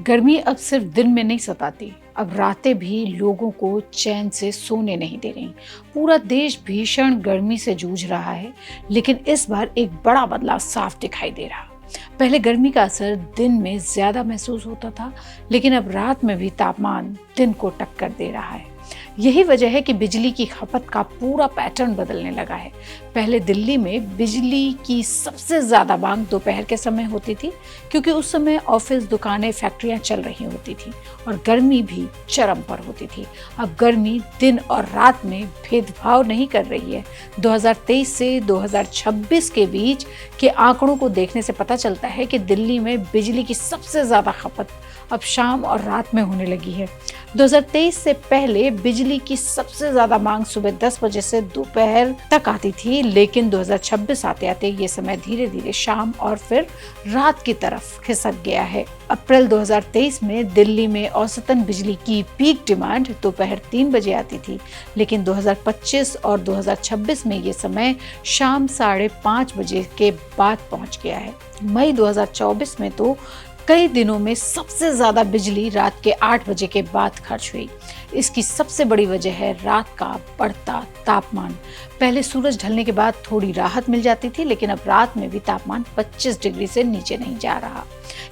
गर्मी अब सिर्फ दिन में नहीं सताती, अब रातें भी लोगों को चैन से सोने नहीं दे रही। पूरा देश भीषण गर्मी से जूझ रहा है, लेकिन इस बार एक बड़ा बदलाव साफ दिखाई दे रहा। पहले गर्मी का असर दिन में ज्यादा महसूस होता था, लेकिन अब रात में भी तापमान दिन को टक्कर दे रहा है। यही वजह है कि बिजली की खपत का पूरा पैटर्न बदलने लगा है। पहले दिल्ली में बिजली की सबसे ज्यादा मांग दोपहर के समय होती थी, क्योंकि उस समय ऑफिस, दुकानें, फैक्ट्रियां चल रही होती थी और गर्मी भी चरम पर होती थी। अब गर्मी दिन और रात में भेदभाव नहीं कर रही है। 2023 से 2026 के बीच के आंकड़ों को देखने से पता चलता है कि दिल्ली में बिजली की सबसे ज्यादा खपत अब शाम और रात में होने लगी है। 2023 से पहले बिजली की सबसे ज्यादा मांग सुबह 10 बजे से दोपहर तक आती थी, लेकिन 2026 आते आते ये समय धीरे धीरे शाम और फिर रात की तरफ खिसक गया है। अप्रैल 2023 में दिल्ली में औसतन बिजली की पीक डिमांड दोपहर 3 बजे आती थी, लेकिन 2025 और 2026 में ये समय शाम 5:30 बजे के बाद पहुंच गया है। मई 2024 में तो कई दिनों में सबसे ज्यादा बिजली रात के 8 बजे के बाद खर्च हुई। इसकी सबसे बड़ी वजह है रात का बढ़ता तापमान। पहले सूरज ढलने के बाद थोड़ी राहत मिल जाती थी, लेकिन अब रात में भी तापमान 25 डिग्री से नीचे नहीं जा रहा।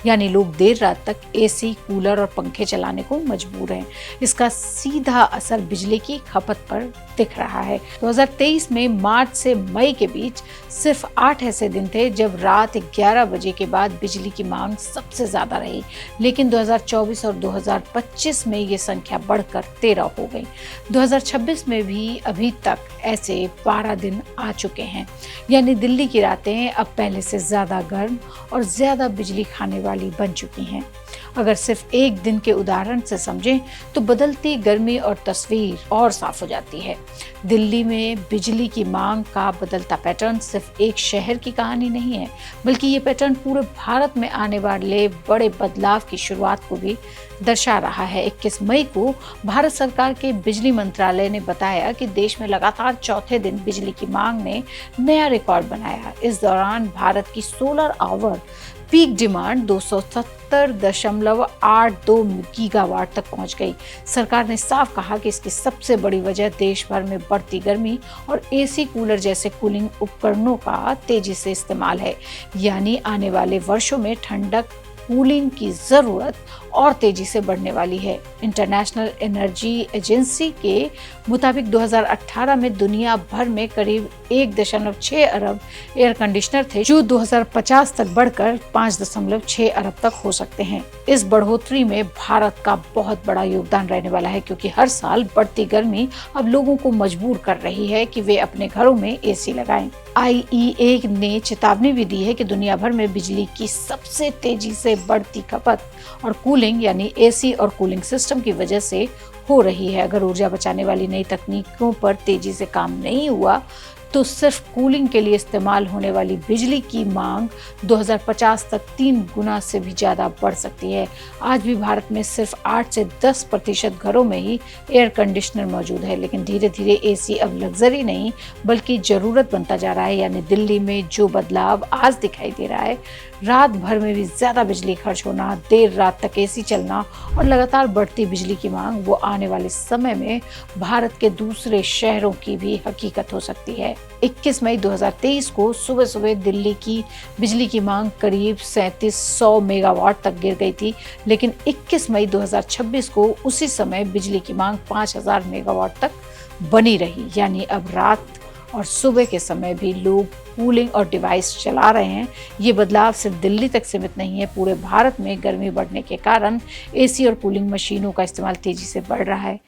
यानी लोग देर रात तक एसी, कूलर और पंखे चलाने को मजबूर हैं। इसका सीधा असर बिजली की खपत पर दिख रहा है। 2023 में मार्च से मई के बीच सिर्फ 8 ऐसे दिन थे जब रात 11 बजे के बाद बिजली की मांग सबसे ज्यादा रही, लेकिन 2024 और 2025 में ये संख्या बढ़कर 13 हो गई। 2026 में भी अभी तक ऐसे 12 दिन आ चुके हैं। यानी दिल्ली की रातें अब पहले से ज्यादा गर्म और ज्यादा बिजली खाने वाली बन चुकी हैं। अगर सिर्फ एक दिन के उदाहरण से समझें तो बदलती गर्मी और तस्वीर और साफ हो जाती है। दिल्ली में बिजली की मांग का बदलता पैटर्न सिर्फ एक शहर की कहानी नहीं है, बल्कि ये पैटर्न पूरे भारत में आने वाले बड़े बदलाव की शुरुआत को भी दर्शा रहा है। 21 मई को भारत सरकार के बिजली मंत्रालय ने बताया कि देश में लगातार चौथे दिन बिजली की मांग ने नया रिकॉर्ड बनाया। इस दौरान भारत की solar hour peak demand 270.82 gigawatt तक पहुंच गई। सरकार ने साफ कहा कि इसकी सबसे बड़ी वजह देश भर में बढ़ती गर्मी और एसी, कूलर जैसे कूलिंग उपकरणों का तेजी से इस्तेमाल है। यानी आने वाले वर्षों में ठंडक, कूलिंग की जरूरत और तेजी से बढ़ने वाली है। इंटरनेशनल एनर्जी एजेंसी के मुताबिक 2018 में दुनिया भर में करीब 1.6 अरब एयर कंडीशनर थे, जो 2050 तक बढ़कर 5.6 अरब तक हो सकते हैं। इस बढ़ोतरी में भारत का बहुत बड़ा योगदान रहने वाला है, क्योंकि हर साल बढ़ती गर्मी अब लोगों को मजबूर कर रही है कि वे अपने घरों में एसी लगाएं। IEA ने चेतावनी भी दी है कि दुनिया भर में बिजली की सबसे तेजी से बढ़ती खपत और कूलिंग यानी एसी और कूलिंग सिस्टम की वजह से हो रही है। अगर ऊर्जा बचाने वाली नई तकनीकों पर तेजी से काम नहीं हुआ तो सिर्फ कूलिंग के लिए इस्तेमाल होने वाली बिजली की मांग 2050 तक 3 गुना से भी ज्यादा बढ़ सकती है। आज भी भारत में सिर्फ 8 से 10% घरों में ही एयर कंडीशनर मौजूद है, लेकिन धीरे धीरे एसी अब लग्जरी नहीं बल्कि जरूरत बनता जा रहा है। यानी दिल्ली में जो बदलाव आज दिखाई दे रहा है, रात भर में भी ज्यादा बिजली खर्च होना, देर रात तक एसी चलना और लगातार बढ़ती बिजली की मांग, वो आने वाले समय में भारत के दूसरे शहरों की भी हकीकत हो सकती है। 21 मई 2023 को सुबह सुबह दिल्ली की बिजली की मांग करीब 3700 मेगावाट तक गिर गई थी, लेकिन 21 मई 2026 को उसी समय बिजली की मांग 5000 मेगावाट तक बनी रही। यानी अब रात और सुबह के समय भी लोग कूलिंग और डिवाइस चला रहे हैं। ये बदलाव सिर्फ दिल्ली तक सीमित नहीं है, पूरे भारत में गर्मी बढ़ने के कारण एसी और कूलिंग मशीनों का इस्तेमाल तेजी से बढ़ रहा है।